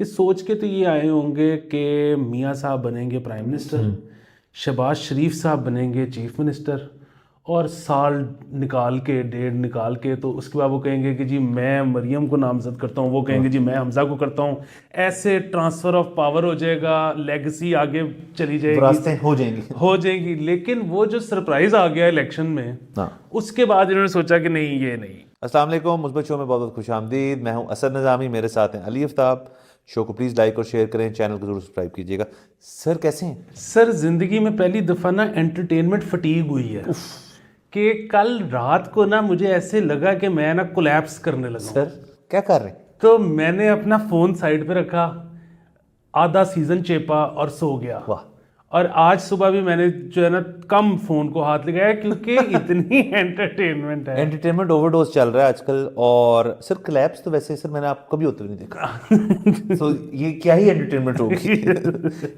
कि सोच के तो ये आए होंगे कि मियाँ साहब बनेंगे प्राइम मिनिस्टर, शहबाज शरीफ साहब बनेंगे चीफ मिनिस्टर, और साल निकाल के, डेढ़ निकाल के, तो उसके बाद वो कहेंगे कि जी मैं मरियम को नामजद करता हूँ, वो कहेंगे जी मैं हमजा को करता हूँ। ऐसे ट्रांसफ़र ऑफ पावर हो जाएगा, लेगेसी आगे चली विरासतें जाएगी, हो जाएंगी। लेकिन वो जो सरप्राइज आ गया इलेक्शन में, हाँ। उसके बाद इन्होंने सोचा कि नहीं, ये नहीं। अस्सलाम वालेकुम, मुस्बत शो में बहुत बहुत खुश आमदीद। मैं हूं असद निज़ामी, मेरे साथ हैं अली आफ्ताब। शो को प्लीज़ लाइक और शेयर करें, चैनल को जरूर सब्सक्राइब कीजिएगा। सर कैसे हैं? सर जिंदगी में पहली दफ़ा ना एंटरटेनमेंट फटीग हुई है कि कल रात को ना मुझे ऐसे लगा कि मैं ना कोलैप्स करने लगा हूं। सर क्या कर रहे हैं? तो मैंने अपना फ़ोन साइड पे रखा, आधा सीज़न चेपा और सो गया। वाह। और आज सुबह भी मैंने जो है ना कम फ़ोन को हाथ लगाया, क्योंकि इतनी एंटरटेनमेंट है। एंटरटेनमेंट ओवरडोज चल रहा है आजकल। और सर क्लैप्स तो वैसे सर मैंने आपको कभी होते हुए नहीं देखा। तो ये क्या ही एंटरटेनमेंट होगी।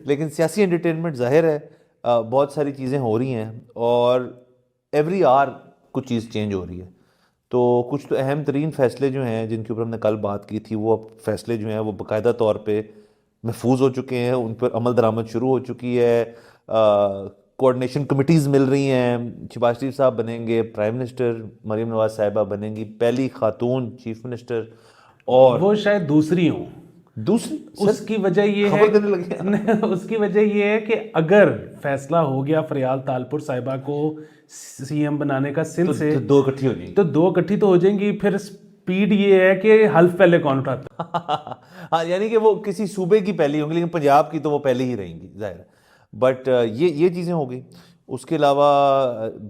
लेकिन सियासी एंटरटेनमेंट जाहिर है, बहुत सारी चीज़ें हो रही हैं और एवरी आवर कुछ चीज़ चेंज हो रही है। तो कुछ तो अहम तरीन फैसले जो हैं जिनके ऊपर हमने कल बात की थी, वो अब फैसले जो हैं वो बाकायदा तौर पे महफूज हो चुके हैं, उन पर अमल दरामद शुरू हो चुकी है। कोऑर्डिनेशन कमिटीज़ मिल रही हैं। शहबाज शरीफ साहब बनेंगे प्राइम मिनिस्टर, मरीम नवाज साहिबा बनेंगी पहली खातून चीफ मिनिस्टर। और वो शायद दूसरी हो। दूसरी उसकी वजह ये है खबर करने लगे। उसकी वजह ये है कि अगर फैसला हो गया फरियाल तालपुर साहिबा को सीएम बनाने का सिंध से, तो दो इकट्ठी हो जाएगी। तो दो इकट्ठी तो हो जाएंगी। फिर स्पीड ये है कि हल्फ पहले कौन उठाता। हाँ, यानी कि वो किसी सूबे की पहली होंगी, लेकिन पंजाब की तो वो पहले ही रहेंगी जाहिर है। बट ये चीज़ें हो गई। उसके अलावा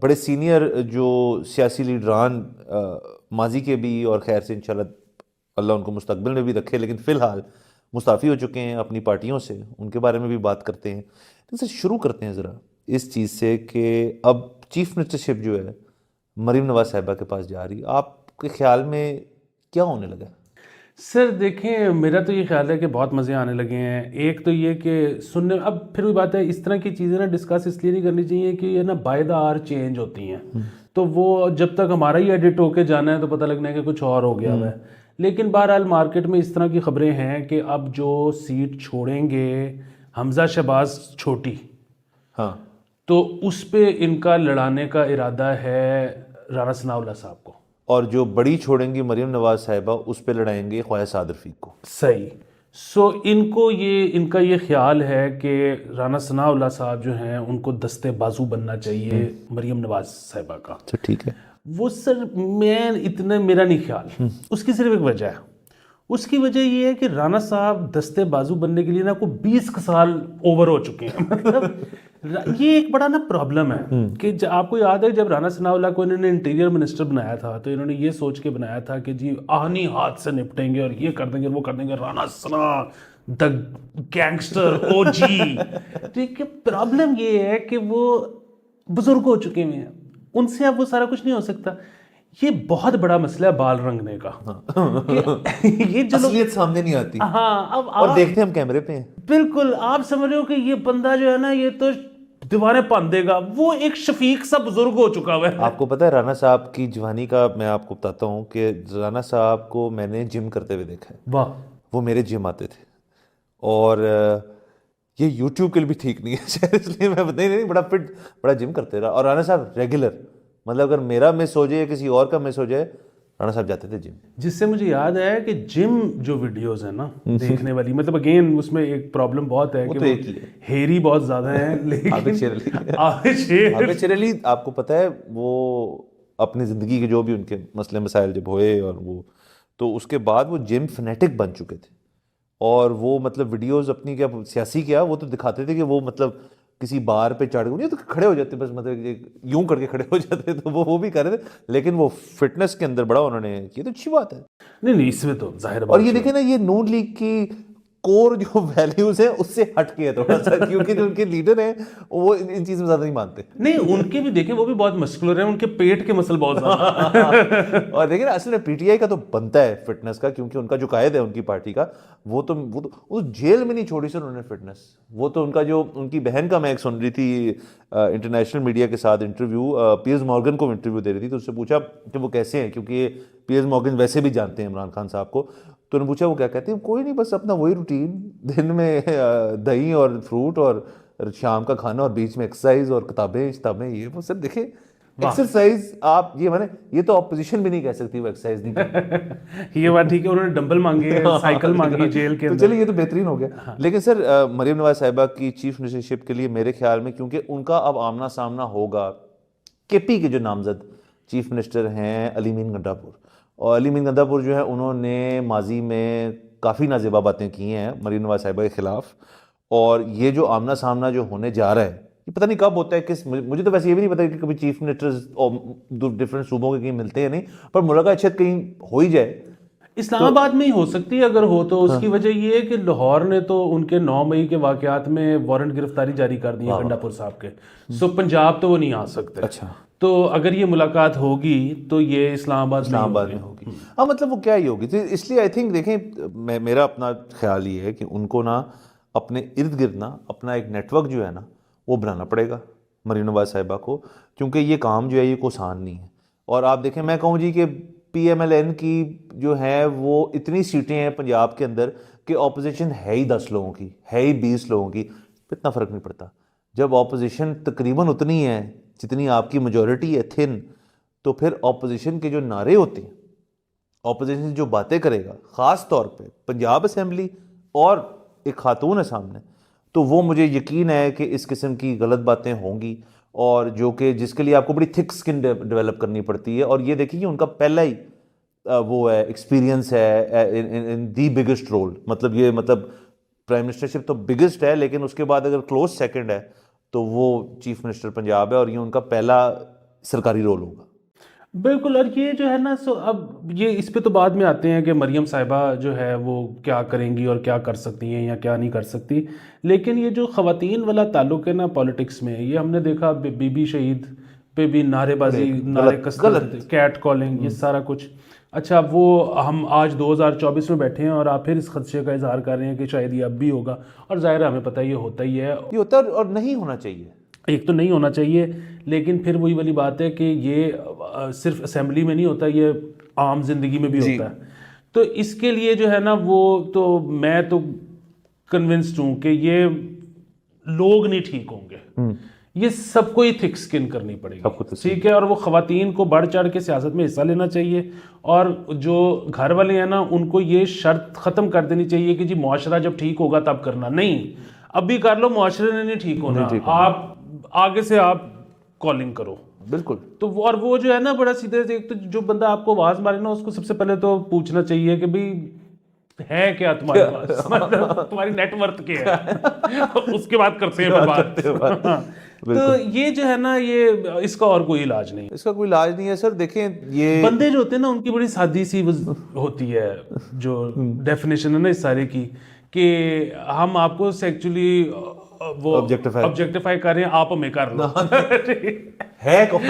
बड़े सीनियर जो सियासी लीडरान, माजी के भी और खैर से इंशाल्लाह अल्लाह उनको मुस्तकबिल में भी रखे, लेकिन फ़िलहाल मुस्ताफ़ी हो चुके हैं अपनी पार्टियों से, उनके बारे में भी बात करते हैं। लेकिन सर शुरू करते हैं ज़रा इस चीज़ से कि अब चीफ मिनिस्टरशिप जो है मरीम नवाज साहिबा के पास जा रही है। आपके ख्याल में क्या होने लगा? सर देखें, मेरा तो ये ख्याल है कि बहुत मज़े आने लगे हैं। एक तो ये कि सुनने, अब फिर भी बात है, इस तरह की चीज़ें ना डिस्कस इसलिए नहीं करनी चाहिए कि ये ना बाय द आवर चेंज होती हैं। तो वो जब तक हमारा ही एडिट होके जाना है तो पता लगना है कि कुछ और हो गया हुआ है। लेकिन बहरहाल मार्केट में इस तरह की खबरें हैं कि अब जो सीट छोड़ेंगे हमजा शहबाज छोटी, हाँ। तो उस पे इनका लड़ाने का इरादा है राना सनाउल्लाह साहब को। और जो बड़ी छोड़ेंगी मरीम नवाज साहिबा, उस पे लड़ाएंगे ख्वाजा साद रफीक को। सही। सो इनका ये ख्याल है कि राना सनाउल्लाह साहब जो हैं उनको दस्ते बाजू बनना चाहिए मरीम नवाज साहिबा का। अच्छा, ठीक है। वो सर मेरा नहीं ख्याल। उसकी सिर्फ एक वजह है। उसकी वजह ये है कि राना साहब दस्ते बाजू बनने के लिए ना को 20 साल ओवर हो चुके हैं। मतलब ये एक बड़ा ना प्रॉब्लम है कि आपको याद है जब राना सनाउल्लाह को इन्होंने इंटीरियर मिनिस्टर बनाया था, तो इन्होंने ये सोच के बनाया था कि जी आहनी हाथ से निपटेंगे और ये कर देंगे, वो कर देंगे, राना सना द गैंगस्टर ओजी। ठीक है, प्रॉब्लम ये है कि वो बुजुर्ग हो चुके हैं, उनसे अब वो सारा कुछ नहीं हो सकता। ये बहुत बड़ा मसला है बाल रंगने का। ये जो असलियत सामने नहीं आती। हाँ, अब और देखते हम कैमरे पे हैं। बिल्कुल आप समझ रहे हो कि ये बंदा जो है ना, ये तो दीवाने पान देगा। वो एक शफीक सा बुजुर्ग हो चुका हुआ है। आपको पता है राना साहब की जवानी का मैं आपको बताता हूँ कि राना साहब को मैंने जिम करते हुए देखा है। वाह। वो मेरे जिम आते थे। और ये यूट्यूब के लिए भी ठीक नहीं है शायद, इसलिए मैं नहीं बड़ा फिट, बड़ा जिम करते रहा। और राना साहब रेगुलर, मतलब अगर मेरा मिस हो जाए या किसी और का मिस हो जाए, राना साहब जाते थे जिम। जिससे मुझे याद है कि जिम जो वीडियोस है ना देखने वाली, मतलब अगेन उसमें एक प्रॉब्लम बहुत है कि तो एक ही है। हेरी बहुत ज्यादा है। लेकिन आबिद शेर अली। आबिद शेर अली आपको पता है, वो अपनी ज़िंदगी के जो भी उनके मसले मसाइल जब हुए, और वो तो उसके बाद वो जिम फनेटिक बन चुके थे। और वो मतलब वीडियोस अपनी क्या सियासी क्या, वो तो दिखाते थे कि वो मतलब किसी बार पे चढ़ गए तो खड़े हो जाते, बस मतलब यूं करके खड़े हो जाते। तो वो भी कर रहे थे, लेकिन वो फिटनेस के अंदर बड़ा उन्होंने किया, तो अच्छी बात है। नहीं, इसमें तो जाहिर और बात ये है। देखें ना, ये नून लीग की कोर जो वैल्यूज है उससे हट के है थोड़ा सा, क्योंकि जो उनके लीडर हैं वो इन चीज़ में ज़्यादा नहीं मानते। नहीं, उनके भी देखें, वो भी बहुत मस्कुलर हैं, उनके पेट के मसल बहुत ज्यादा। और देखिए ना, असल में पीटीआई का तो बनता है फिटनेस का, क्योंकि उनका जो कायद है उनकी पार्टी का, वो जेल में नहीं छोड़ी सर उन्होंने फिटनेस। वो तो उनका जो उनकी बहन का, मैं एक सुन रही थी इंटरनेशनल मीडिया के साथ इंटरव्यू, पियर्स मॉर्गन को इंटरव्यू दे रही थी, तो उससे पूछा कि वो कैसे हैं, क्योंकि पियर्स मॉर्गन वैसे भी जानते हैं इमरान खान साहब को। तो उन्होंने पूछा वो क्या कहते हैं, कोई नहीं बस अपना वही रूटीन, दिन में दही और फ्रूट और शाम का खाना और बीच में एक्सरसाइज और किताबें ये वो। सर देखें एक्सरसाइज आप ये माने ये तो ऑपोजिशन भी नहीं कह सकती वो एक्सरसाइज नहीं करती। ये बात ठीक है, उन्होंने डंबल मांगे, साइकिल मांगी जेल के तो अंदर। चलिए ये तो बेहतरीन हो गया। लेकिन सर मरीम नवाज साहिबा की चीफ मिनिस्टरशिप के लिए मेरे ख्याल में, क्योंकि उनका अब आमना सामना होगा केपी के जो नामजद चीफ मिनिस्टर हैं अली मीन गंडापुर, और अली मीन गंडापुर जो है उन्होंने माजी में काफ़ी नाजेबा बातें की हैं मरीम नवाज साहिबा के खिलाफ, और ये जो आमना सामना जो होने जा रहा है ये पता नहीं कब होता है, किस मुझे तो वैसे ये भी नहीं पता कि कभी चीफ मिनिस्टर्स और डिफरेंट सूबों के कहीं मिलते हैं नहीं, पर मुलाकात शायद कहीं हो ही जाए। इस्लामाबाद में ही हो सकती है अगर हो तो। उसकी वजह ये है कि लाहौर ने तो उनके 9 मई के वाकयात में वारंट गिरफ्तारी जारी कर दी है गंडापुर साहब के, सो पंजाब तो वो नहीं आ सकते। अच्छा, तो अगर ये मुलाकात होगी तो ये इस्लामाबाद में होगी। हाँ मतलब वो क्या ही होगी, तो इसलिए आई थिंक देखें मेरा अपना ख्याल ये है कि उनको ना अपने इर्द गिर्द ना अपना एक नेटवर्क जो है ना वो बनाना पड़ेगा मरीम नवाज साहिबा को, क्योंकि ये काम जो है ये कोई आसान नहीं है। और आप देखें मैं कहूँ जी कि PMLN की जो है वो इतनी सीटें हैं पंजाब के अंदर कि ऑपोजिशन है ही 10 लोगों की, है ही 20 लोगों की, इतना फ़र्क नहीं पड़ता। जब ऑपोजिशन तकरीबन उतनी है जितनी आपकी मेजॉरिटी है थिन, तो फिर ऑपोजिशन के जो नारे होते हैं, ऑपोजिशन जो बातें करेगा, ख़ास तौर पे पंजाब असेंबली और एक खातून है सामने, तो वो मुझे यकीन है कि इस किस्म की गलत बातें होंगी, और जो कि जिसके लिए आपको बड़ी थिक स्किन डेवलप करनी पड़ती है। और ये देखिए उनका पहला ही वो है एक्सपीरियंस है इन दी बिगेस्ट रोल, मतलब ये मतलब प्राइम मिनिस्टरशिप तो बिगेस्ट है, लेकिन उसके बाद अगर क्लोज सेकंड है तो वो चीफ मिनिस्टर पंजाब है, और ये उनका पहला सरकारी रोल होगा। बिल्कुल। और ये जो है ना, सो अब ये इस पे तो बाद में आते हैं कि मरियम साहिबा जो है वो क्या करेंगी और क्या कर सकती हैं या क्या नहीं कर सकती, लेकिन ये जो ख़वातीन वाला ताल्लुक है ना पॉलिटिक्स में, ये हमने देखा बीबी शहीद पे भी नारेबाजी, नारे कसरत, कैट कॉलिंग, ये सारा कुछ। अच्छा, वो हम आज 2024 में बैठे हैं और आप फिर इस खदशे का इजहार कर रहे हैं कि शायद ये अब भी होगा, और ज़ाहिर है हमें पता है ये होता ही है, ये होता है और नहीं होना चाहिए। एक तो नहीं होना चाहिए, लेकिन फिर वही वाली बात है कि ये सिर्फ असेंबली में नहीं होता, ये आम जिंदगी में भी होता है। तो इसके लिए जो है ना वो तो मैं तो कन्विंस्ड हूँ कि ये लोग नहीं ठीक होंगे, ये सबको ही थिक स्किन करनी पड़ेगी, ठीक है। और वो खवातीन को बढ़ चढ़ के सियासत में हिस्सा लेना चाहिए, और जो घर वाले हैं ना उनको ये शर्त ख़त्म कर देनी चाहिए कि जी मुआशरा जब ठीक होगा तब करना, नहीं अभी कर लो, मुआशरे ने नहीं ठीक होना, आप आगे से आप कॉलिंग करो। बिल्कुल। तो और वो जो है ना बड़ा सीधे से, एक तो जो बंदा आपको आवाज मारे ना उसको सबसे पहले तो पूछना चाहिए कि भाई है क्या तुम्हारे पास, मतलब तुम्हारी नेटवर्थ क्या है उसके बाद करते हैं बात। तो ये जो है ना ये इसका और कोई इलाज नहीं, इसका कोई इलाज नहीं है सर। देखें ये बंदे जो होते हैं ना उनकी बड़ी सादी सी होती है जो डेफिनेशन है ना इस सारे की, कि हम आपको सेक्चुअली वो ऑब्जेक्टिफाई कर रहे हैं, आप हमें कर लो है कौन?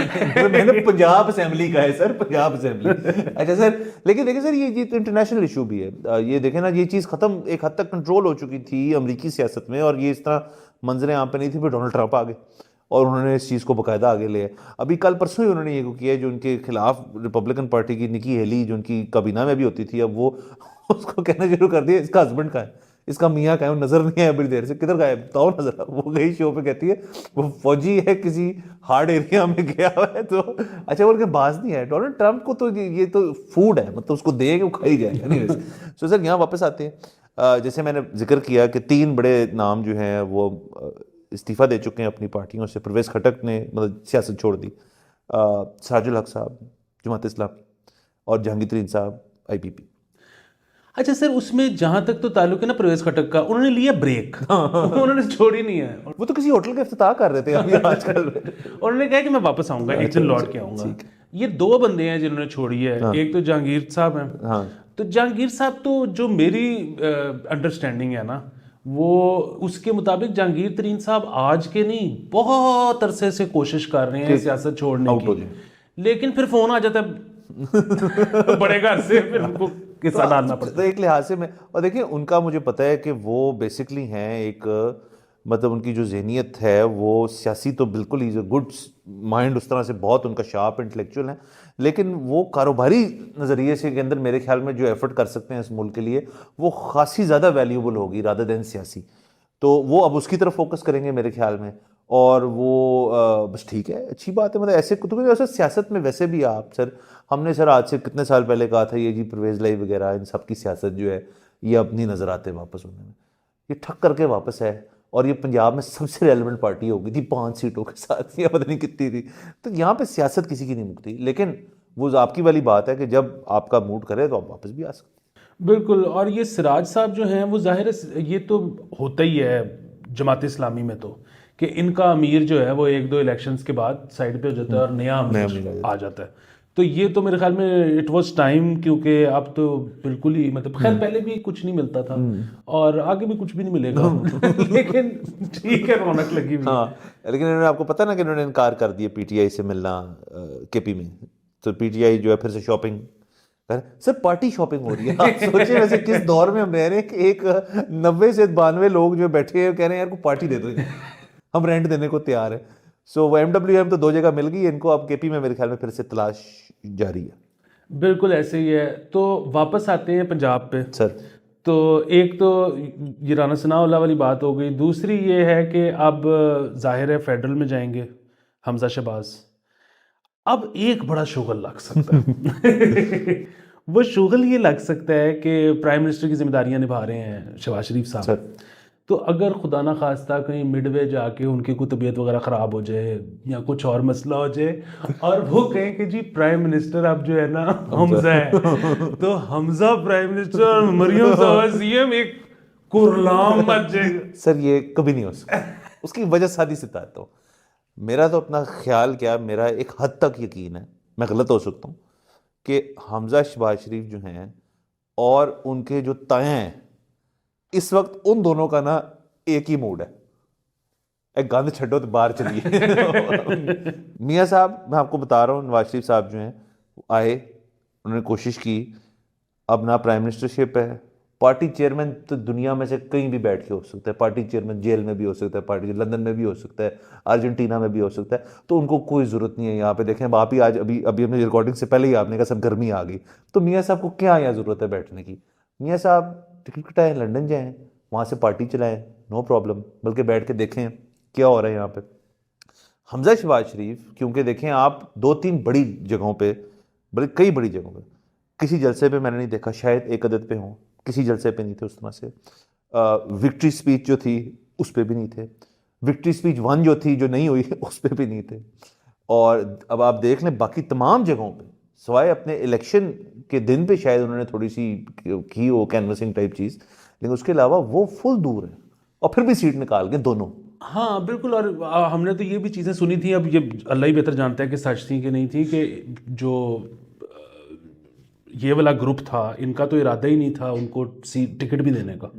मैंने पंजाब असेंबली का है सर, पंजाब असेंबली। अच्छा सर, लेकिन देखिए सर ये तो इंटरनेशनल इशू भी है। ये देखें ना ये चीज़ ख़त्म एक हद तक कंट्रोल हो चुकी थी अमेरिकी सियासत में, और ये इस तरह मंजरें यहाँ पे नहीं थी, फिर डोनाल्ड ट्रंप आ गए और उन्होंने इस चीज़ को बाकायदा आगे लिया। अभी कल परसों ही उन्होंने ये किया जो उनके खिलाफ रिपब्लिकन पार्टी की निकी हेली जो उनकी काबीना में भी होती थी, अब वो उसको कहना शुरू कर दिया इसका हस्बैंड का है, इसका मियाँ का है, वो नजर नहीं आया बड़ी देर से, किधर गया बताओ नजर। वो गई शो पे कहती है वो फौजी है किसी हार्ड एरिया में गया हुआ है, तो अच्छा वो बाज नहीं है। डोनाल्ड ट्रंप को तो ये तो फूड है, मतलब उसको देंगे वो खाई जाएगा। सो सर यहाँ वापस आते हैं, जैसे मैंने जिक्र किया कि 3 बड़े नाम जो हैं वो इस्तीफ़ा दे चुके हैं अपनी पार्टियों से। परवेज़ खटक ने मतलब सियासत छोड़ दी, सराजुल हक साहब जमात इस्लामी, और जहांगीर साहब IPP। अच्छा सर, उसमें जहां तक तो ताल्लुक है ना परवेज खटक का, उन्होंने लिया ब्रेक उन्होंने छोड़ी नहीं है, वो तो किसी होटल का इफ्तिताह कर रहे थे अभी आजकल उन्होंने कहा कि मैं वापस आऊंगा, एक दिन लौट के आऊंगा। ये 2 बंदे हैं जिन्होंने छोड़ी है, एक तो जहांगीर साहब हैं। तो जहांगीर साहब तो जो मेरी अंडरस्टैंडिंग है ना वो उसके मुताबिक जहांगीर तरीन साहब आज के नहीं बहुत अरसे से कोशिश कर रहे हैं सियासत छोड़ने की, लेकिन फिर फोन आ जाता है बड़े घर से, फिर उनको किस्सा डालना पड़ता है। तो एक लिहाज से मैं, और देखिए उनका मुझे पता है कि वो बेसिकली हैं एक मतलब उनकी जो जहनीत है वो सियासी तो बिल्कुल ही गुड माइंड उस तरह से बहुत उनका शार्प इंटेलेक्चुअल है, लेकिन वो कारोबारी नज़रिए से के अंदर मेरे ख्याल में जो एफर्ट कर सकते हैं इस मुल्क के लिए वो खासी ज़्यादा वैल्यूबल होगी रादर देन सियासी। तो वो अब उसकी तरफ फोकस करेंगे मेरे ख्याल में। और वो बस ठीक है, अच्छी बात है। मतलब ऐसे कुतुब ऐसे सियासत में वैसे भी आप सर, हमने सर आज से कितने साल पहले कहा था ये जी परवेज़ लाई वगैरह इन सब की सियासत जो है ये अब नहीं नज़र आते वापस होने में, ये ठक करके वापस है। और ये पंजाब में सबसे रेलिवेंट पार्टी हो गई थी 5 सीटों के साथ, या पता नहीं कितनी थी। तो यहाँ पे सियासत किसी की नहीं मुकती, लेकिन वो आपकी वाली बात है कि जब आपका मूड करे तो आप वापस भी आ सकते। बिल्कुल। और ये सिराज साहब जो हैं वो जाहिर है ये तो होता ही है जमात इस्लामी में, तो कि इनका अमीर जो है वो 1-2 इलेक्शंस के बाद साइड पे हो जाता है और नया अमीर आ जाता है। तो ये तो मेरे ख्याल में इट वाज टाइम, क्योंकि अब तो बिल्कुल ही मतलब खैर पहले भी कुछ नहीं मिलता था और आगे भी कुछ भी नहीं मिलेगा लेकिन ठीक है, रौनक लगी हुई है। हाँ, लेकिन इन्होंने आपको पता ना कि इन्होंने इनकार कर दिया पीटीआई से मिलना केपी में। तो पीटीआई जो है फिर से शॉपिंग कर, सर पार्टी शॉपिंग हो रही है। आप सोचिए वैसे किस दौर में हम रह रहे हैं कि एक 90 से 92 लोग जो बैठे हैं कह रहे हैं यार को पार्टी दे दो, हम रेंट देने को तैयार है। सो वो MWM तो 2 जगह मिल गई इनको, अब केपी में मेरे ख्याल में फिर से तलाश जारी है। बिल्कुल ऐसे ही है। तो वापस आते हैं पंजाब पे सर। तो एक तो ये राना सनाउल्लाह वाली बात हो गई, दूसरी ये है कि अब जाहिर है फेडरल में जाएंगे हमजा शहबाज। अब एक बड़ा शुगल लग सकता है वो शुगल ये लग सकता है कि प्राइम मिनिस्टर की जिम्मेदारियां निभा रहे हैं शहबाज शरीफ साहब। सर। तो अगर खुदा ना खास्ता कहीं मिडवे जाके उनकी कोई तबीयत वगैरह ख़राब हो जाए या कुछ और मसला हो जाए और वो कहें कि जी प्राइम मिनिस्टर अब जो है ना हमजा है, तो हमजा प्राइम मिनिस्टर और मरियम साहब सीएम, एक कुरलाम मच जाएगा। सर ये कभी नहीं हो सकता। उसकी वजह सादी से बताता हूँ। मेरा तो अपना ख्याल क्या, मेरा एक हद तक यकीन है, मैं गलत हो सकता हूँ, कि हमजा शहबाज शरीफ जो हैं और उनके जो ताए हैं इस वक्त उन दोनों का ना एक ही मूड है, एक गंद छड्डो तो बाहर चलिए। मियाँ साहब मैं आपको बता रहा हूँ, नवाज शरीफ साहब जो हैं आए, उन्होंने कोशिश की, अब ना प्राइम मिनिस्टरशिप है, पार्टी चेयरमैन तो दुनिया में से कहीं भी बैठ के हो सकता है, पार्टी चेयरमैन जेल में भी हो सकता है, पार्टी लंदन में भी हो सकता है, अर्जेंटीना में भी हो सकता है, तो उनको कोई ज़रूरत नहीं है यहाँ पे। देखें आप ही आज अभी अभी हमने रिकॉर्डिंग से पहले ही आपने कहा सब गर्मी आ गई, तो मियाँ साहब को क्या यहाँ ज़रूरत है बैठने की। मियाँ साहब टिकट कटाएं, लंदन जाएँ, वहाँ से पार्टी चलाएँ, नो प्रॉब्लम, बल्कि बैठ के देखें क्या हो रहा है यहाँ पे। हमजा शहबाज शरीफ क्योंकि देखें आप 2-3 बड़ी जगहों पे, बल्कि कई बड़ी जगहों पे, किसी जलसे पे मैंने नहीं देखा, शायद एक अदद पे हों, किसी जलसे पे नहीं थे उस तरह से। विक्ट्री स्पीच जो थी उस पे भी नहीं थे, विक्ट्री स्पीच 1 जो थी जो नहीं हुई उस पे भी नहीं थे। और अब आप देख लें बाकी तमाम जगहों पे, सवाए अपने इलेक्शन के दिन पे शायद उन्होंने थोड़ी सी की वो कैनवसिंग टाइप चीज़, लेकिन उसके अलावा वो फुल दूर है और फिर भी सीट निकाल के दोनों। हाँ बिल्कुल। और हमने तो ये भी चीज़ें सुनी थी, अब ये अल्लाह ही बेहतर जानता है कि सच थी कि नहीं थी, कि जो ये वाला ग्रुप था इनका तो इरादा ही नहीं था उनको टिकट भी देने का।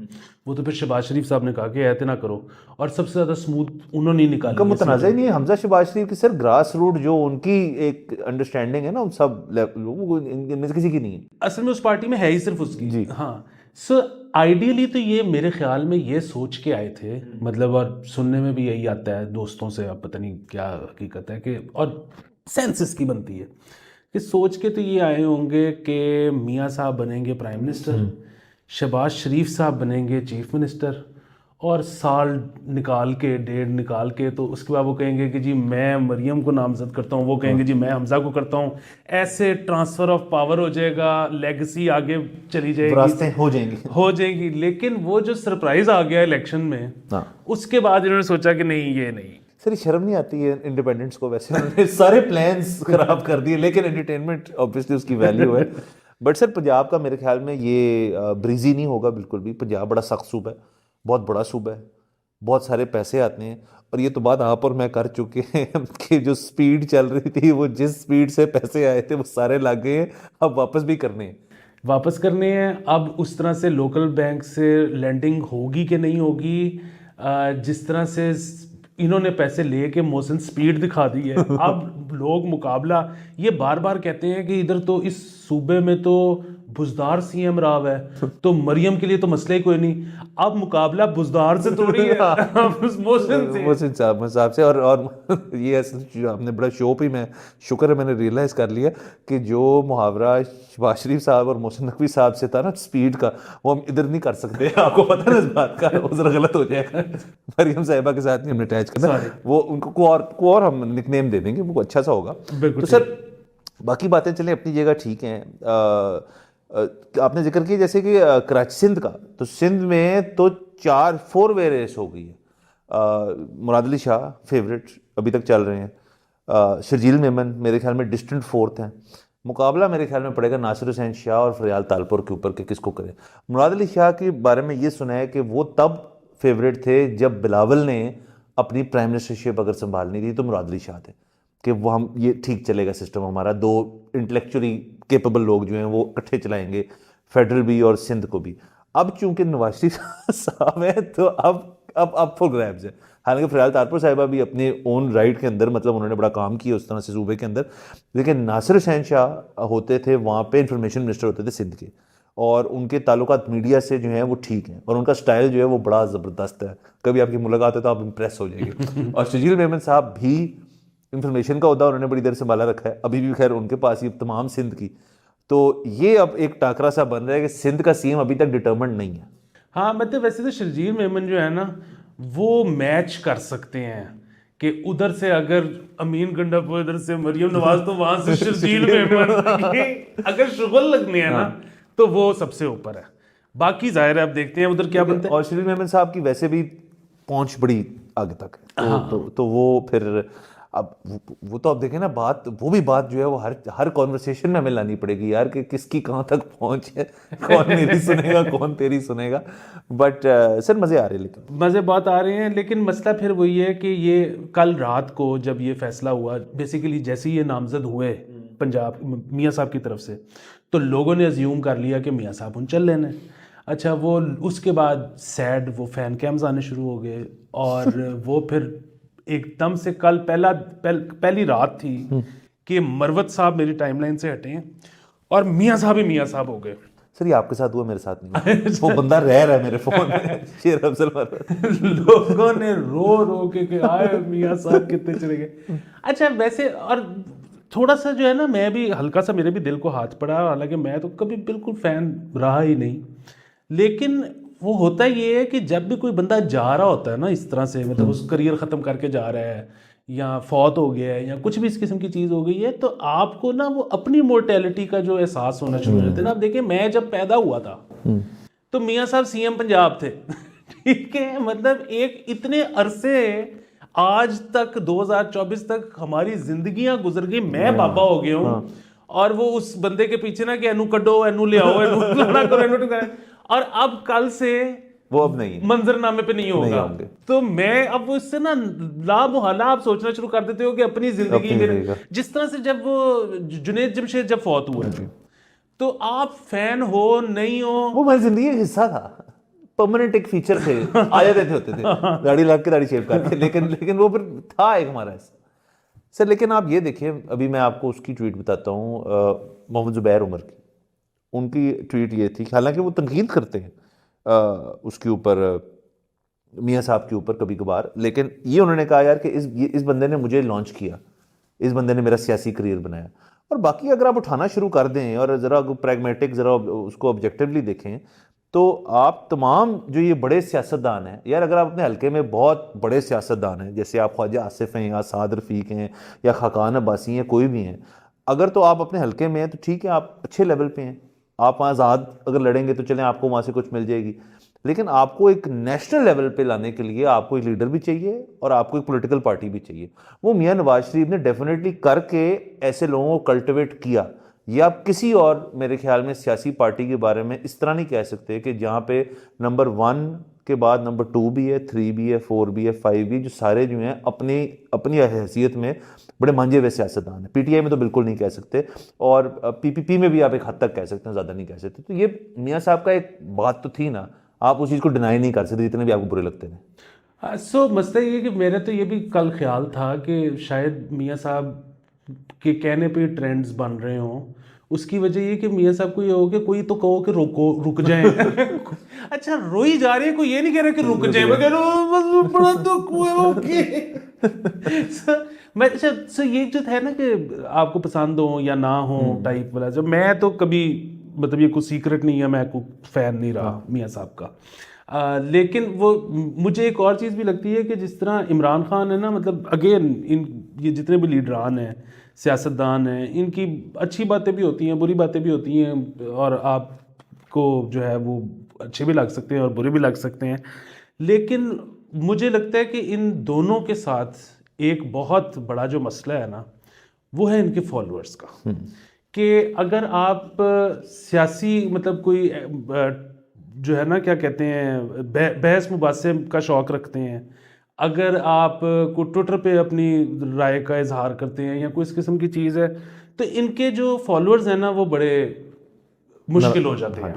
वो तो फिर शहबाज शरीफ साहब ने कहा कि ऐसे ना करो, और सबसे ज़्यादा स्मूथ उन्होंने निकाला। उनका मुतनाज़ा ही नहीं है हमजा शहबाज शरीफ की सर, ग्रास रूट जो उनकी एक अंडरस्टैंडिंग है ना उन सब लोगों इनमें से किसी की नहीं है असल में, उस पार्टी में है ही सिर्फ उसकी जी। हाँ। सो आइडियली तो ये मेरे ख्याल में ये सोच के आए थे, मतलब, और सुनने में भी यही आता है दोस्तों से, अब पता नहीं क्या हकीकत है कि, और सेंस की बनती है कि सोच के तो ये आए होंगे कि मियाँ साहब बनेंगे प्राइम मिनिस्टर, शहबाज शरीफ साहब बनेंगे चीफ मिनिस्टर, और साल निकाल के, 1.5 निकाल के, तो उसके बाद वो कहेंगे कि जी मैं मरियम को नामजद करता हूँ, वो कहेंगे जी मैं हमजा को करता हूँ, ऐसे ट्रांसफ़र ऑफ पावर हो जाएगा, लेगेसी आगे चली जाएगी, रास्ते हो जाएंगी। लेकिन वो जो सरप्राइज आ गया इलेक्शन में, उसके बाद इन्होंने सोचा कि नहीं ये नहीं। सर शर्म नहीं आती है इंडिपेंडेंट्स को, वैसे उन्होंने सारे प्लान्स खराब कर दिए, लेकिन एंटरटेनमेंट ऑब्वियसली उसकी वैल्यू है। बट सर पंजाब का मेरे ख्याल में ये ब्रीजी नहीं होगा बिल्कुल भी। पंजाब बड़ा सख्त सूबा है, बहुत बड़ा सूबा है, बहुत सारे पैसे आते हैं, और ये तो बात आप और मैं कर चुके हैं कि जो स्पीड चल रही थी, वो जिस स्पीड से पैसे आए थे वो सारे लग गए हैं, अब वापस भी करने हैं। अब उस तरह से लोकल बैंक से लैंडिंग होगी कि नहीं होगी, जिस तरह से इन्होंने पैसे लेके मोहसिन स्पीड दिखा दी है अब लोग मुकाबला, ये बार बार कहते हैं कि इधर तो इस सूबे में तो बुजदार सीएम राव है तो मरियम के लिए तो मसला ही कोई नहीं। अब मुकाबला बुजदार से थोड़ी है, मोहसिन साहब से। और ये जो आपने बड़ा शो भी, मैं शुक्र है मैंने रियलाइज़ कर लिया कि जो मुहावरा शहबाज शरीफ साहब और मोहसिन नकवी साहब से था ना स्पीड का, वो हम इधर नहीं कर सकते। आपको पता है ना इस बात का, वो जरा गलत हो जाएगा। मरियम साहिबा के साथ नहीं हमने अटैच करना, वो उनको को और हम निकनेम दे देंगे, वो अच्छा सा होगा। तो सर बाकी बातें चलें अपनी जगह ठीक हैं। आपने जिक्र किया जैसे कि कराची सिंध का, तो सिंध में तो 4-4 रेस हो गई है। मुराद अली शाह फेवरेट अभी तक चल रहे हैं। शर्जील मेमन मेरे ख्याल में डिस्टेंट फोर्थ हैं। मुकाबला मेरे ख्याल में पड़ेगा नासिर हुसैन शाह और फरियाल तालपुर के ऊपर कि किसको करें। मुराद अली शाह के बारे में ये सुना है कि वो तब फेवरेट थे जब बिलावल ने अपनी प्राइम मिनिस्टरशिप अगर संभालनी थी तो मुराद अली शाह थे कि वो हम ये ठीक चलेगा सिस्टम हमारा, 2 इंटेलेक्चुअली केपेबल लोग जो हैं वो इकट्ठे चलाएंगे, फेडरल भी और सिंध को भी। अब चूंकि नवाज शरीफ साहब है तो अब फुल ग्रैब्स है। हालांकि फरियाल तालपुर साहिबा भी अपने ओन राइट के अंदर मतलब उन्होंने बड़ा काम किया उस तरह से सूबे के अंदर, लेकिन नासिर हुसैन शाह होते थे वहाँ पे इंफॉर्मेशन मिनिस्टर होते थे सिंध के, और उनके ताल्लुकात मीडिया से जो है वो ठीक हैं और उनका स्टाइल जो है वो बड़ा ज़बरदस्त है। कभी आपकी मुलाकात है तो आप इम्प्रेस हो जाएंगे। और शर्जील मेमन साहब भी इंफॉर्मेशन का होता है, उन्होंने बड़ी देर संभाला रखा है, अभी भी खैर उनके पास ही तमाम सिंध की। तो ये अब एक टाकरा सा बन रहा है कि सिंध का सीएम अभी तक डिटर्मिन्ड नहीं है। हाँ मतलब वैसे तो शर्जील मेमन जो है ना वो मैच कर सकते हैं कि उधर से अगर अमीन गंडापुर, इधर से मरियम नवाज, तो वहां से शर्जील मेमन, अगर शुगल लगनी है ना तो वो सबसे ऊपर है। बाकी जाहिर है अब देखते हैं उधर क्या बनता है। और शर्जील मेमन साहब की वैसे भी पहुंच बड़ी आगे तक है, तो वो फिर अब वो तो अब देखें ना, बात वो भी बात जो है वो हर कॉन्वर्सेशन में हमें लानी पड़ेगी यार कि किसकी कहाँ तक पहुंच है, कौन मेरी सुनेगा कौन तेरी सुनेगा। बट सर मज़े आ रहे हैं, लेकिन मज़े बहुत आ रहे हैं। लेकिन मसला फिर वही है कि ये कल रात को जब ये फैसला हुआ, बेसिकली जैसे ही ये नामजद हुए पंजाब मियाँ साहब की तरफ से, तो लोगों ने अज्यूम कर लिया कि मियाँ साहब उन चल लेने। अच्छा वो उसके बाद सैड वो फ़ैन कैम्स आने शुरू हो गए और वो फिर एकदम से कल पहली रात थी कि मरवत साहब मेरी टाइमलाइन से हटे हैं और मियाँ साहब ही मियाँ साहब हो गए। सर ये आपके साथ हुआ, मेरे साथ नहीं हुआ। वो बंदा रह रहा है मेरे फोन में, शेर अफजल मरवत। लोगों ने रो के आए मियाँ साहब कितने चले गए। अच्छा वैसे और थोड़ा सा जो है ना, मैं भी हल्का सा मेरे भी दिल को हाथ पड़ा, हालांकि मैं तो कभी बिल्कुल फ़ैन रहा ही नहीं, लेकिन वो होता ये है कि जब भी कोई बंदा जा रहा होता है ना इस तरह से, मतलब उस करियर ख़त्म करके जा रहा है या फौत हो गया है या कुछ भी इस किस्म की चीज़ हो गई है, तो आपको ना वो अपनी मोर्टेलिटी का जो एहसास होना शुरू हो जाता है ना। आप देखिए मैं जब पैदा हुआ था तो मियाँ साहब सीएम पंजाब थे, ठीक है, मतलब एक इतने अरसे आज तक 2024 तक हमारी जिंदगियां गुजर गई, मैं बाबा हो गया हूँ और वो उस बंदे के पीछे ना कि एनू कड्डो, एनू ले आओ, एनू फलाना करो, एनू करो, और अब कल से वो अब नहीं है, मंजरनामे पे नहीं होगा। तो मैं अब उससे ना लामुहला आप सोचना शुरू कर देते हो कि अपनी जिंदगी में, जिस तरह से जब वो जुनैद जमशेद जब फौत हुआ तो आप फैन हो नहीं हो, वो हमारी जिंदगी का हिस्सा था, परमानेंट एक फीचर थे, आ जाते थे, होते थे, दाढ़ी लग के दाढ़ी शेव करके, लेकिन वो फिर था एक हमारा हिस्सा। सर लेकिन आप ये देखिए, अभी मैं आपको उसकी ट्वीट बताता हूँ, मोहम्मद जुबैर उमर की, उनकी ट्वीट ये थी, हालांकि वो तनकीद करते हैं उसके ऊपर, मियाँ साहब के ऊपर कभी कभार, लेकिन ये उन्होंने कहा यार कि इस बंदे ने मुझे लॉन्च किया, इस बंदे ने मेरा सियासी करियर बनाया। और बाकी अगर आप उठाना शुरू कर दें और ज़रा प्रैग्मेटिक ज़रा उसको ऑब्जेक्टिवली देखें तो आप तमाम जो ये बड़े सियासतदान हैं यार, अगर आप अपने हल्के में बहुत बड़े सियासतदान हैं, जैसे आप ख्वाजा आसिफ हैं या साद रफ़ीक हैं या खाकान अब्बासी हैं, कोई भी हैं, अगर तो आप अपने हल्के में हैं तो ठीक है, आप अच्छे लेवल पे हैं, आप वहाँ आज़ाद अगर लड़ेंगे तो चलें, आपको वहाँ से कुछ मिल जाएगी। लेकिन आपको एक नेशनल लेवल पे लाने के लिए आपको एक लीडर भी चाहिए और आपको एक पॉलिटिकल पार्टी भी चाहिए। वो मियाँ नवाज शरीफ ने डेफिनेटली करके ऐसे लोगों को कल्टिवेट किया। ये आप किसी और मेरे ख्याल में सियासी पार्टी के बारे में इस तरह नहीं कह सकते कि जहाँ पे नंबर 1 के बाद नंबर 2 भी है, 3 भी है, 4 भी है, 5 भी, जो सारे जो हैं अपनी हैसियत में बड़े मांझे हुए सियासतदान हैं। पीटीआई में तो बिल्कुल नहीं कह सकते, और पीपीपी में भी आप एक हद तक कह सकते हैं, ज़्यादा नहीं कह सकते। तो ये मियाँ साहब का एक बात तो थी ना, आप उस चीज़ को डिनाई नहीं कर सकते जितने भी आपको बुरे लगते हैं। सो मसला ये कि मेरा तो ये भी कल ख्याल था कि शायद मियाँ साहब के कहने पे ट्रेंड्स बन रहे हों, उसकी वजह ये कि मियाँ साहब को ये हो कि कोई तो कहो कि रुक जाए। अच्छा रोई जा रही है, कोई ये नहीं कह रहा कि रुक जाए, मैं कह रहा हूँ बड़ा दुख हुआ ओके। मैं अच्छा ये जो है ना कि आपको पसंद हो या ना हो टाइप वाला, जब मैं तो कभी मतलब ये कोई सीक्रेट नहीं है, मैं कोई फैन नहीं रहा मियाँ साहब का। लेकिन वो मुझे एक और चीज़ भी लगती है कि जिस तरह इमरान खान है ना, मतलब अगेन इन ये जितने भी लीडरान हैं, सियासतदान हैं, इनकी अच्छी बातें भी होती हैं, बुरी बातें भी होती हैं, और आपको जो है वो अच्छे भी लग सकते हैं और बुरे भी लग सकते हैं। लेकिन मुझे लगता है कि इन दोनों के साथ एक बहुत बड़ा जो मसला है ना, वो है इनके फॉलोअर्स का। कि अगर आप सियासी मतलब कोई जो है ना क्या कहते हैं बहस मुबासे का शौक़ रखते हैं, अगर आप को ट्विटर पे अपनी राय का इजहार करते हैं या कोई इस किस्म की चीज़ है, तो इनके जो फॉलोअर्स हैं ना वो बड़े मुश्किल हो जाते हैं।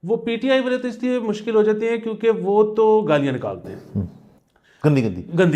वो पीटीआई वाले तो इसलिए मुश्किल हो जाते हैं क्योंकि वो तो गालियाँ निकालते हैं गंदी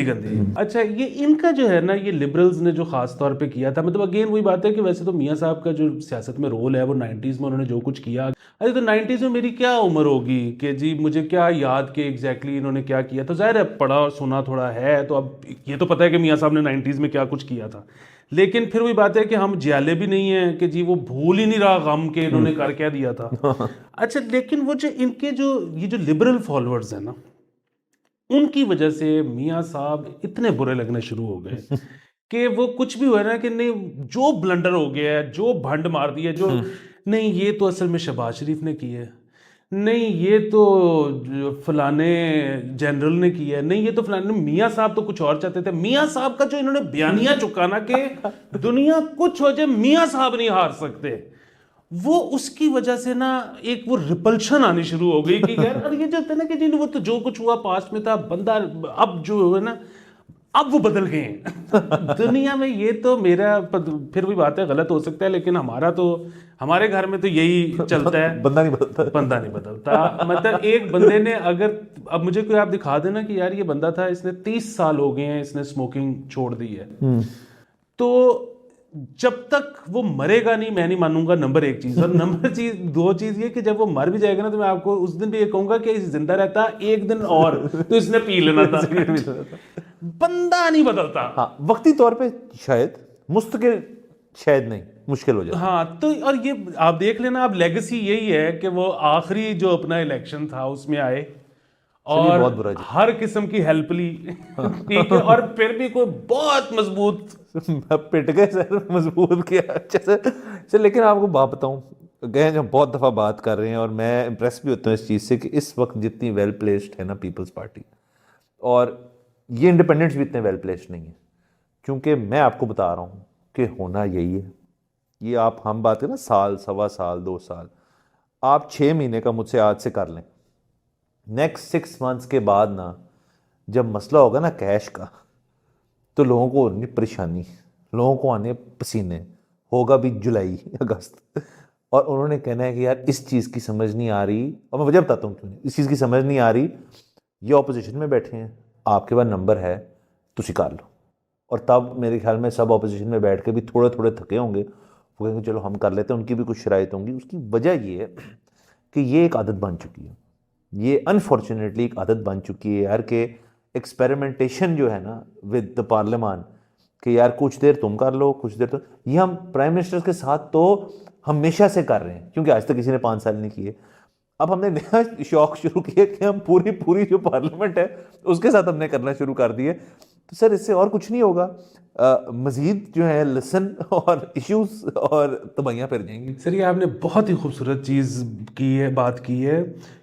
गंदी। अच्छा ये इनका जो है ना, ये लिबरल्स ने जो खास तौर पे किया था, मतलब अगेन वही बात है कि वैसे तो मियाँ साहब का जो सियासत में रोल है वो 90s में उन्होंने जो कुछ किया, अरे तो 90s में मेरी क्या उम्र होगी कि जी मुझे क्या याद कि एग्जैक्टली इन्होंने क्या किया, तो जाहिर है पढ़ा और सुना थोड़ा है, तो अब ये तो पता है कि मियाँ साहब ने 90s में क्या कुछ किया था। लेकिन फिर वही बात है कि हम जियाले भी नहीं हैं कि जी वो भूल ही नहीं रहा गम के इन्होंने कर क्या दिया था। अच्छा लेकिन वो जो इनके जो ये जो लिबरल फॉलोअर्स हैं ना, उनकी वजह से मियाँ साहब इतने बुरे लगने शुरू हो गए कि वो कुछ भी हुआ ना कि नहीं जो ब्लंडर हो गया है, जो भंड मार दिया, जो नहीं ये तो असल में शहबाज शरीफ ने की है, नहीं ये तो फलाने जनरल ने किया है, नहीं ये तो फलाने, मियाँ साहब तो कुछ और चाहते थे। मियाँ साहब का जो इन्होंने बयानिया चुकाना कि दुनिया कुछ हो जाए मियाँ साहब नहीं हार सकते, वो उसकी वजह से ना एक वो रिपल्शन आनी शुरू हो गई कि यार अरे ये जो होता है ना कि जी वो तो जो कुछ हुआ पास्ट में था, बंदा अब जो है ना अब वो बदल गए हैं दुनिया में। ये तो मेरा फिर भी बात है, गलत हो सकता है, लेकिन हमारा तो हमारे घर में तो यही चलता है, बंदा नहीं बदलता। मतलब एक बंदे ने अगर अब मुझे कोई आप दिखा देना कि यार ये बंदा था, इसने 30 साल हो गए हैं इसने स्मोकिंग छोड़ दी है, तो जब तक वो मरेगा नहीं मैं नहीं मानूंगा, नंबर एक चीज। और नंबर दो चीज ये कि जब वो मर भी जाएगा ना, तो मैं आपको उस दिन भी ये कहूंगा कि जिंदा रहता एक दिन और तो इसने पी लेना था। बंदा नहीं बदलता। हाँ, वक्ती तौर पे शायद, मुस्तकिल शायद नहीं, मुश्किल हो जाता। हाँ तो और ये आप देख लेना, अब लेगेसी यही है कि वो आखिरी जो अपना इलेक्शन था उसमें आए और हर किस्म की हेल्प ली, ठीक है, और फिर भी कोई बहुत मजबूत पिट गए सर, मजबूत किया अच्छे से। लेकिन आपको बात बताऊं, गए जब बहुत दफ़ा बात कर रहे हैं और मैं इम्प्रेस भी होता हूँ इस चीज़ से कि इस वक्त जितनी वेल प्लेस्ड है ना पीपल्स पार्टी, और ये इंडिपेंडेंट्स भी इतने वेल प्लेस्ड नहीं है, क्योंकि मैं आपको बता रहा हूँ कि होना यही है। ये आप हम बात करें ना साल, सवा साल, 2 साल, आप 6 महीने का मुझसे आज से कर लें, नेक्स्ट 6 मंथ्स के बाद ना जब मसला होगा ना कैश का, तो लोगों को होनी परेशानी, लोगों को आने पसीने, होगा भी जुलाई अगस्त, और उन्होंने कहना है कि यार इस चीज़ की समझ नहीं आ रही, और मैं वजह बताता हूँ क्यों इस चीज़ की समझ नहीं आ रही। ये ऑपोजिशन में बैठे हैं, आपके पास नंबर है तो स्वीकार लो, और तब मेरे ख्याल में सब ऑपोजिशन में बैठ के भी थोड़े थोड़े थके होंगे, वो कहेंगे चलो हम कर लेते हैं, उनकी भी कुछ शराइत होंगी। उसकी वजह ये है कि ये एक आदत बन चुकी है, ये अनफॉर्चुनेटली एक आदत बन चुकी है यार, कि एक्सपेरिमेंटेशन जो है ना विद द पार्लियामान, कि यार कुछ देर तुम कर लो, कुछ देर तो, ये हम प्राइम मिनिस्टर के साथ तो हमेशा से कर रहे हैं, क्योंकि आज तक किसी ने 5 साल नहीं किए। अब हमने नया शौक शुरू किया कि हम पूरी जो पार्लियामेंट है उसके साथ हमने करना शुरू कर दिए। तो सर इससे और कुछ नहीं होगा, मजीद जो है लेसन और इश्यूज और तबाहियाँ फिर जाएंगी। सर ये आपने बहुत ही खूबसूरत चीज़ की है, बात की है,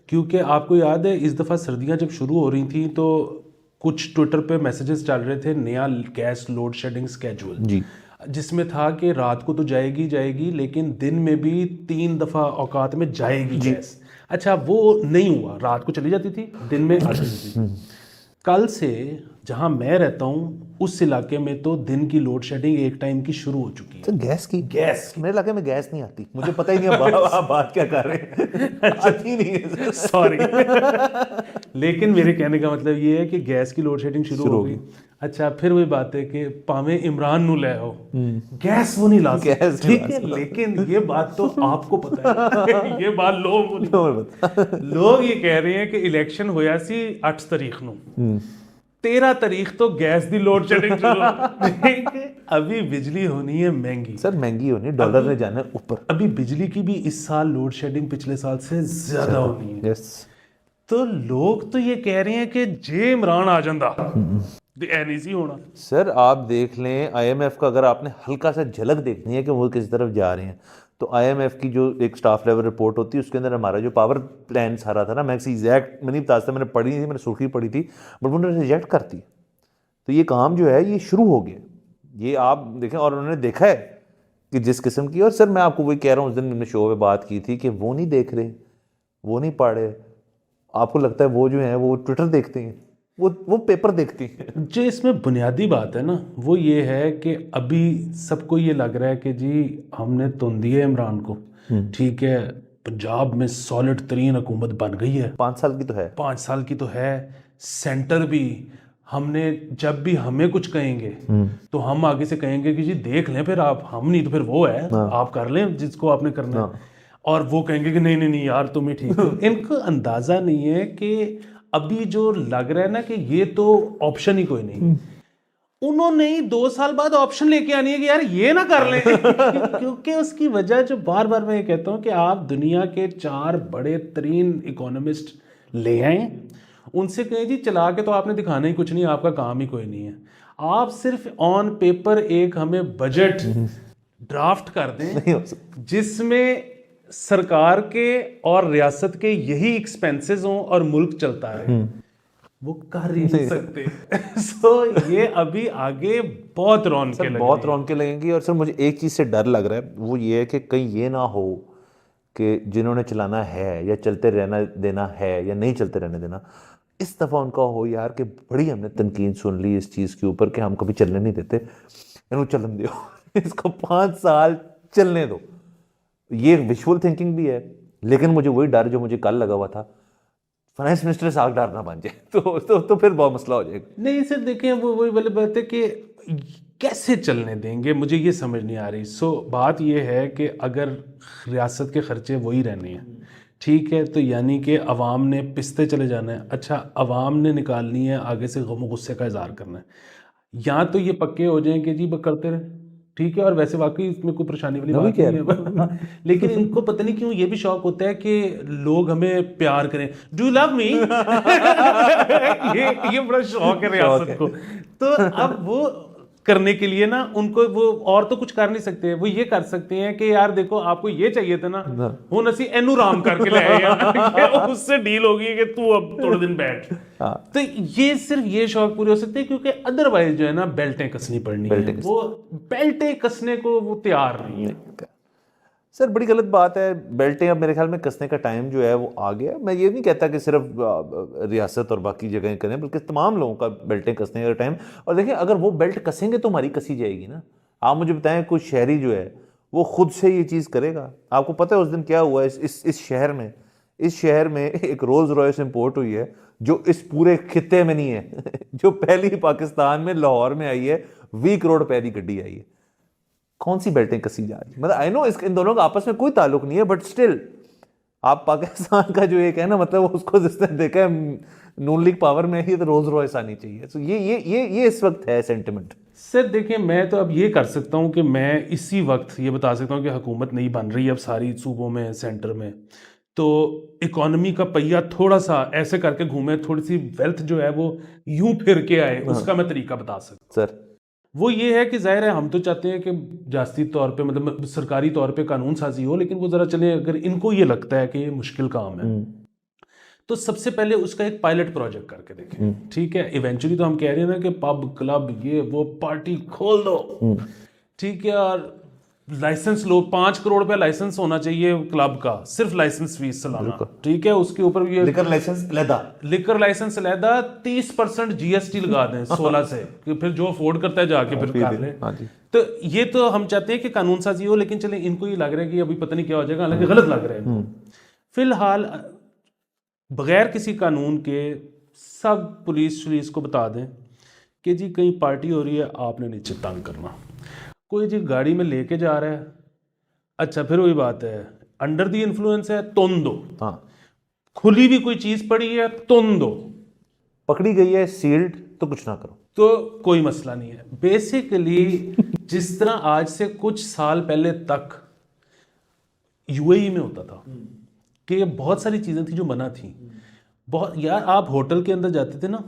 क्योंकि आपको याद है इस दफ़ा सर्दियाँ जब शुरू हो रही थी तो कुछ ट्विटर पे मैसेजेस चल रहे थे, नया गैस लोड शेडिंग स्केड्यूल जी, जिसमें था कि रात को तो जाएगी लेकिन दिन में भी 3 दफ़ा औकात में जाएगी गैस। अच्छा वो नहीं हुआ, रात को चली जाती थी, दिन में आ जाती थी। कल से जहां मैं रहता हूं उस इलाके में तो दिन की लोड शेडिंग एक टाइम की शुरू हो चुकी है। तो गैस मेरे इलाके में गैस नहीं आती, मुझे पता ही नहीं आप बात क्या कर रहे हैं। आती नहीं है सॉरी। लेकिन मेरे कहने का मतलब ये है कि गैस की लोड शेडिंग शुरू हो गई। अच्छा फिर वही बात है कि पावे इमरान नु ले हो, गैस वो नहीं ला सकते, ठीक है, लेकिन ये बात तो आपको पता है ये बात लोगों को नहीं। लोग ये कह रहे हैं कि इलेक्शन होया सी 8 तारीख नु, 13 तारीख तो गैस दी लोड शेडिंग शुरू, ठीक है, अभी बिजली होनी है महंगी, सर महंगी होनी है, डॉलर ने जाना है ऊपर, अभी बिजली की भी इस साल लोड शेडिंग पिछले साल से ज्यादा होनी है। यस तो लोग तो ये कह रहे हैं कि जे इमरान आ जांदा ते ऐ नहीं सी होना। सर आप देख लें आईएमएफ का, अगर आपने हल्का सा झलक देखनी है कि वो किस तरफ जा रहे हैं, तो आईएमएफ की जो एक स्टाफ लेवल रिपोर्ट होती है उसके अंदर हमारा जो पावर प्लान सारा था ना, मैं एग्जैक्ट मैं नहीं बता सकता, मैंने पढ़ी नहीं थी, मैंने सुर्खी पढ़ी थी, बट उन्होंने रिजेक्ट कर दी। तो ये काम जो है ये शुरू हो गया, ये आप देखें, और उन्होंने देखा है कि जिस किस्म की, और सर मैं आपको वही कह रहा हूँ, उस दिन मैंने शो में बात की थी कि वो नहीं देख रहे, वो नहीं पढ़ रहे, आपको लगता है वो जो है वो ट्विटर देखते हैं, वो पेपर देखती हैं। जो इसमें बुनियादी बात है ना वो ये है कि अभी सबको ये लग रहा है कि जी हमने तुन दिया इमरान को, ठीक है, पंजाब में सॉलिड तरीन हुकूमत बन गई है, 5 साल की तो है, 5 साल की तो है, सेंटर भी, हमने जब भी हमें कुछ कहेंगे तो हम आगे से कहेंगे कि जी देख लें फिर आप, हम नहीं तो फिर वो है, आप कर लें जिसको आपने करना है, और वो कहेंगे कि नहीं नहीं नहीं यार तुम ही ठीक हो। इनको अंदाजा नहीं है कि अभी जो लग रहा है ना कि ये तो ऑप्शन ही कोई नहीं, उन्होंने ही 2 साल बाद ऑप्शन लेके आनी है कि यार ये ना कर लें क्योंकि उसकी वजह जो बार बार मैं ये कहता हूं कि आप दुनिया के 4 बड़े तरीन इकोनॉमिस्ट ले आए, उनसे कहें जी चला के तो आपने दिखाना ही कुछ नहीं, आपका काम ही कोई नहीं है, आप सिर्फ ऑन पेपर एक हमें बजट ड्राफ्ट कर दें जिसमें सरकार के और रियासत के यही एक्सपेंसेस हों और मुल्क चलता है, वो कर ही नहीं सकते। सो ये अभी आगे बहुत रौनकें लगेंगी, बहुत रौनकें लगेंगी। और सर मुझे एक चीज़ से डर लग रहा है, वो ये है कि कहीं ये ना हो कि जिन्होंने चलाना है या चलते रहना देना है या नहीं चलते रहने देना, इस दफ़ा उनका हो यार कि बड़ी हमने तनकीद सुन ली इस चीज़ के ऊपर कि हम कभी चलने नहीं देते, इनको चलन दो इसको 5 साल चलने दो। ये विजुअल थिंकिंग भी है, लेकिन मुझे वही डर जो मुझे कल लगा हुआ था, फाइनेंस मिनिस्टर साग डार ना बन जाए तो फिर बहुत मसला हो जाएगा। नहीं सर देखें, वो वही वाली बात है कि कैसे चलने देंगे, मुझे ये समझ नहीं आ रही। सो बात ये है कि अगर रियासत के खर्चे वही रहने हैं, ठीक है, तो यानी कि अवाम ने पिसते चले जाना है, अच्छा अवाम ने निकालनी है आगे से गम गुस्से का इजहार करना है, या तो ये पक्के हो जाएं कि जी वो करते रहे, ठीक है, और वैसे वाकई इसमें कोई परेशानी वाली बात नहीं है लेकिन इनको पता नहीं क्यों ये भी शौक होता है कि लोग हमें प्यार करें, डू यू लव मी ये बड़ा शौक है रियासत को। तो अब वो करने के लिए ना उनको वो और तो कुछ कर नहीं सकते, वो ये कर सकते हैं कि यार देखो आपको ये चाहिए था ना, वो नसी एनु राम करके ले आए उससे डील होगी कि तू अब थोड़े दिन बैठ। तो ये सिर्फ ये शौक पूरे हो सकते हैं, क्योंकि अदरवाइज जो है ना बेल्टें कसनी पड़नी है, वो बेल्टें कसने को वो तैयार नहीं है। सर बड़ी गलत बात है, बेल्टें अब मेरे ख्याल में कसने का टाइम जो है वो आ गया। मैं ये नहीं कहता कि सिर्फ रियासत और बाकी जगह करें, बल्कि तमाम लोगों का बेल्टें कसने का टाइम। और देखिए अगर वो बेल्ट कसेंगे तो हमारी कसी जाएगी ना। आप मुझे बताएं कोई शहरी जो है वो खुद से ये चीज़ करेगा? आपको पता है उस दिन क्या हुआ इस शहर में? इस शहर में एक रोल्स रॉयस इंपोर्ट हुई है जो इस पूरे खित्ते में नहीं है जो पहली पाकिस्तान में लाहौर में आई है, 20 करोड़ रुपए की गड्डी आई है। कौन सी बेल्टें कसी जा रही? मतलब आई नो इन दोनों का आपस में कोई ताल्लुक नहीं है, बट स्टिल आप पाकिस्तान का जो एक है ना, मतलब उसको जिस तरह देखा है नून लीग पावर में ही, तो रोल्स रॉयस आनी चाहिए। तो ये इस वक्त है सेंटिमेंट। सर देखिए मैं तो अब ये कर सकता हूँ कि मैं इसी वक्त ये बता सकता हूँ कि हुकूमत नहीं बन रही अब सारी सूबों में, सेंटर में, तो इकोनॉमी का पहिया थोड़ा सा ऐसे करके घूमे, थोड़ी सी वेल्थ जो है वो यूं फिर के आए, उसका मैं तरीका बता सकता हूँ। सर वो ये है कि जाहिर है हम तो चाहते हैं कि जास्ती तौर पे मतलब सरकारी तौर पे कानून साजी हो, लेकिन वो जरा चले, अगर इनको ये लगता है कि ये मुश्किल काम है तो सबसे पहले उसका एक पायलट प्रोजेक्ट करके देखें, ठीक है। इवेंचुअली तो हम कह रहे हैं ना कि पब क्लब ये वो पार्टी खोल दो, ठीक है, और लाइसेंस लो, 5 करोड़ रुपया लाइसेंस होना चाहिए क्लब का, सिर्फ लाइसेंस फीस सालाना, ठीक है। उसके ऊपर ये लिकर लाइसेंस लैदा 30% जीएसटी लगा दें 16 से, कि फिर जो अफोर्ड करता है जाके फिर कर ले। तो ये तो हम चाहते हैं कि कानून साजी हो, लेकिन चले इनको ये लग रहा है कि अभी पता नहीं क्या हो जाएगा, हालांकि गलत लग रहा है। फिलहाल बगैर किसी कानून के सब पुलिस को बता दें कि जी कहीं पार्टी हो रही है, आपने नीचे तंग करना, कोई जी गाड़ी में लेके जा रहा है, अच्छा फिर वही बात है, अंडर दी इन्फ्लुएंस है, तुम दो, हाँ, खुली भी कोई चीज पड़ी है, तुम दो, पकड़ी गई है सील्ड तो कुछ ना करो। तो कोई मसला नहीं है। बेसिकली जिस तरह आज से कुछ साल पहले तक यूएई में होता था कि बहुत सारी चीजें थी जो मना थी, बहुत यार, आप होटल के अंदर जाते थे ना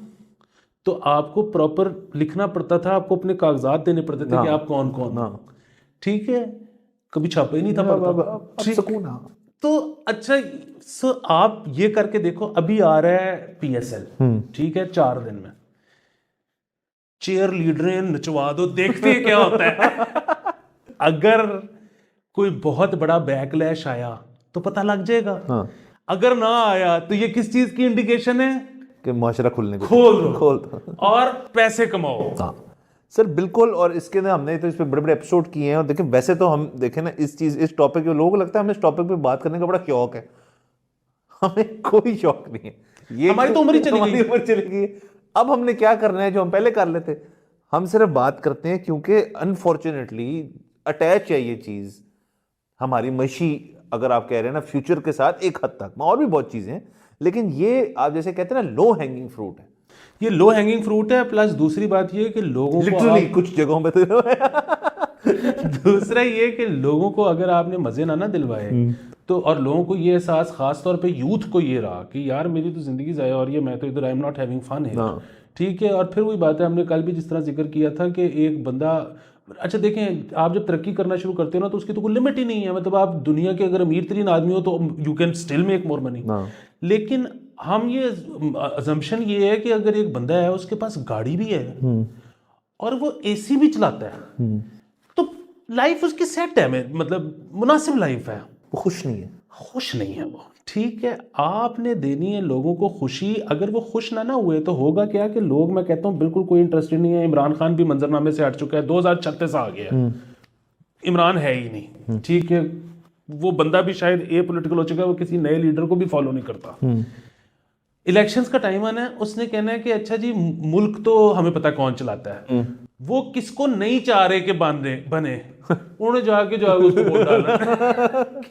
तो आपको प्रॉपर लिखना पड़ता था, आपको अपने कागजात देने पड़ते थे कि आप कौन कौन हो। ठीक है, कभी छापा ही नहीं था पड़ता। ठीक। सुकून। तो अच्छा, सो आप ये करके देखो, अभी आ रहा है पीएसएल, ठीक है, 4 दिन में चेयर लीडरें नचवा दो, देखते हैं क्या होता है। अगर कोई बहुत बड़ा बैकलैश आया तो पता लग जाएगा, अगर ना आया तो ये किस चीज की इंडिकेशन है कि मुआशरा खुलने को खोल दो और पैसे कमाओ। हाँ सर, बिल्कुल। और इसके ना हमने तो इस पे बड़े बड़े एपिसोड किए हैं, और देखें वैसे तो हम देखें ना इस टॉपिक पे लोगों को लगता है हमें इस टॉपिक पे बात करने का बड़ा शौक है, हमें कोई शौक नहीं है। ये हमारी तो उम्र ही चली गई। उम्र चली गई। अब हमने क्या करना है जो हम पहले कर लेते, हम सिर्फ बात करते हैं क्योंकि अनफॉर्चुनेटली अटैच है ये चीज हमारी मशी, अगर आप कह रहे हैं ना फ्यूचर के साथ एक हद तक, और भी बहुत चीजें हैं, लेकिन ये आप जैसे कहते हैं ना लो हैंगिंग फ्रूट है, ये लो हैंगिंग फ्रूट है। प्लस दूसरी बात ये कि लोगों को लिटरली कुछ जगहों पे तो दूसरा ये कि लोगों को अगर आपने मजे ना दिलवाए तो, और लोगों को ये एहसास, खास तौर पे यूथ को ये रहा कि यार मेरी तो जिंदगी जाया और ये मैं तो इधर I am not having fun है। ठीक है, और फिर वही बात है, हमने कल भी जिस तरह जिक्र किया था कि एक बंदा, अच्छा देखें, आप जब तरक्की करना शुरू करते हो ना तो उसकी तो कोई लिमिट ही नहीं है। मतलब आप दुनिया के अगर अमीर तरीन आदमी हो तो you can still make more money. लेकिन हम ये अजम्पशन ये है कि अगर एक बंदा है उसके पास गाड़ी भी है और वो एसी भी चलाता है तो लाइफ उसकी सेट है, मतलब मुनासिब लाइफ है, वो खुश नहीं है, खुश नहीं है वो। ठीक है, आपने देनी है लोगों को खुशी। अगर वो खुश ना हुए तो होगा क्या कि लोग, मैं कहता हूँ, बिल्कुल कोई इंटरेस्टेड नहीं है। इमरान खान भी मंजरनामे से हट चुका है, 2036 आ गया, इमरान है ही नहीं। ठीक है, वो बंदा भी शायद ए पॉलिटिकल हो चुका है, वो किसी नए लीडर को भी फॉलो नहीं करता। इलेक्शंस का टाइम आना है, उसने कहना है कि अच्छा जी मुल्क तो हमें पता कौन चलाता है, वो किसको नहीं चाह रहे कि बने उन्होंने जाके उसको वोट डाला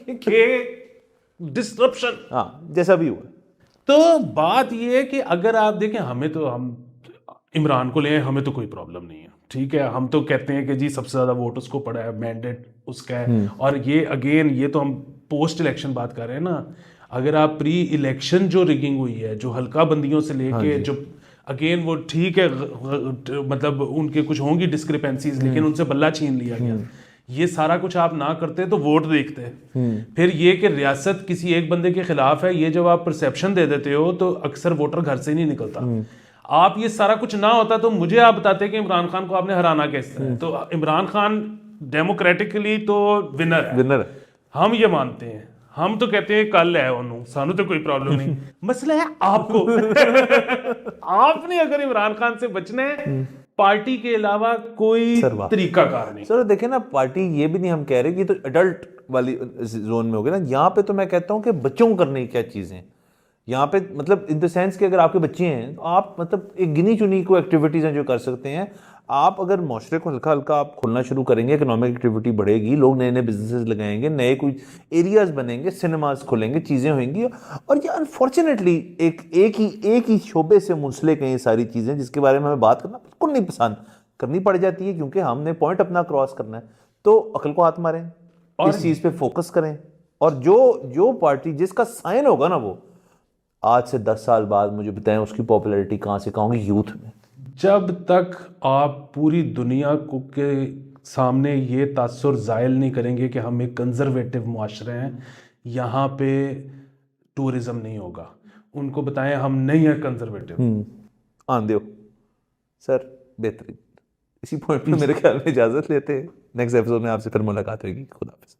कि डिस्ट्रप्शन, हाँ जैसा भी हुआ। तो बात ये है कि अगर आप देखें, हम इमरान को ले, हमें तो कोई प्रॉब्लम नहीं है। ठीक है, हम तो कहते हैं कि जी सबसे ज्यादा वोट उसको पड़ा है, मैंडेट उसका है। और ये अगेन, ये तो हम पोस्ट इलेक्शन बात कर रहे हैं ना। अगर आप प्री इलेक्शन जो रिगिंग हुई है, जो हल्का बंदियों से लेके जो अगेन वो ठीक है, मतलब उनके कुछ होंगी डिस्क्रिपेंसीज, लेकिन उनसे बल्ला छीन लिया गया। ये सारा कुछ आप ना करते तो वोट देखते। फिर ये कि रियासत किसी एक बंदे के खिलाफ है, ये जब आप परसेप्शन दे देते हो तो अक्सर वोटर घर से ही नहीं निकलता। आप ये सारा कुछ ना होता तो मुझे आप बताते कि इमरान खान को आपने हराना कैसे है। तो इमरान खान डेमोक्रेटिकली तो विनर है, हम ये मानते हैं। हम तो कहते हैं कल है उन्होंने, सानू तो कोई प्रॉब्लम नहीं। मसला है आपको आपने अगर इमरान खान से बचना है, पार्टी के अलावा कोई तरीका कार नहीं। सर देखे ना, पार्टी ये भी नहीं हम कह रहे कि तो एडल्ट वाली जोन में हो गए ना। यहाँ पे तो मैं कहता हूँ कि बच्चों को करने की क्या चीजें यहाँ पे, मतलब इन द सेंस कि अगर आपके बच्चे हैं तो आप मतलब एक गिनी चुनी को एक्टिविटीज हैं जो कर सकते हैं आप। अगर माशरे को हल्का हल्का आप खोलना शुरू करेंगे, इकोनॉमिक एक्टिविटी बढ़ेगी, लोग नए नए बिजनेसेस लगाएंगे, नए कोई एरियाज बनेंगे, सिनेमाज खुलेंगे, चीज़ें होंगी। और ये अनफॉर्चुनेटली एक ही शोबे से मुंसलिक हैं ये सारी चीज़ें, जिसके बारे में हमें बात करना बिल्कुल नहीं पसंद करनी पड़ जाती है, क्योंकि हमने पॉइंट अपना क्रॉस करना है। तो अकल को हाथ मारें और इस चीज़ पे फोकस करें, और जो पार्टी जिसका साइन होगा ना, वो आज से 10 साल बाद मुझे बताएं उसकी पॉपुलैरिटी कहाँ से कहाँ होगी यूथ में। जब तक आप पूरी दुनिया को के सामने ये तासुर जायल नहीं करेंगे कि हम एक कंजर्वेटिव मुआशरे हैं, यहाँ पे टूरिज्म नहीं होगा। उनको बताएं हम नहीं है कंजर्वेटिव। आंदे सर, बेहतरीन। इसी पॉइंट पे मेरे ख्याल में इजाजत लेते हैं। नेक्स्ट एपिसोड में आपसे फिर मुलाकात होगी। खुदा हाफिज़।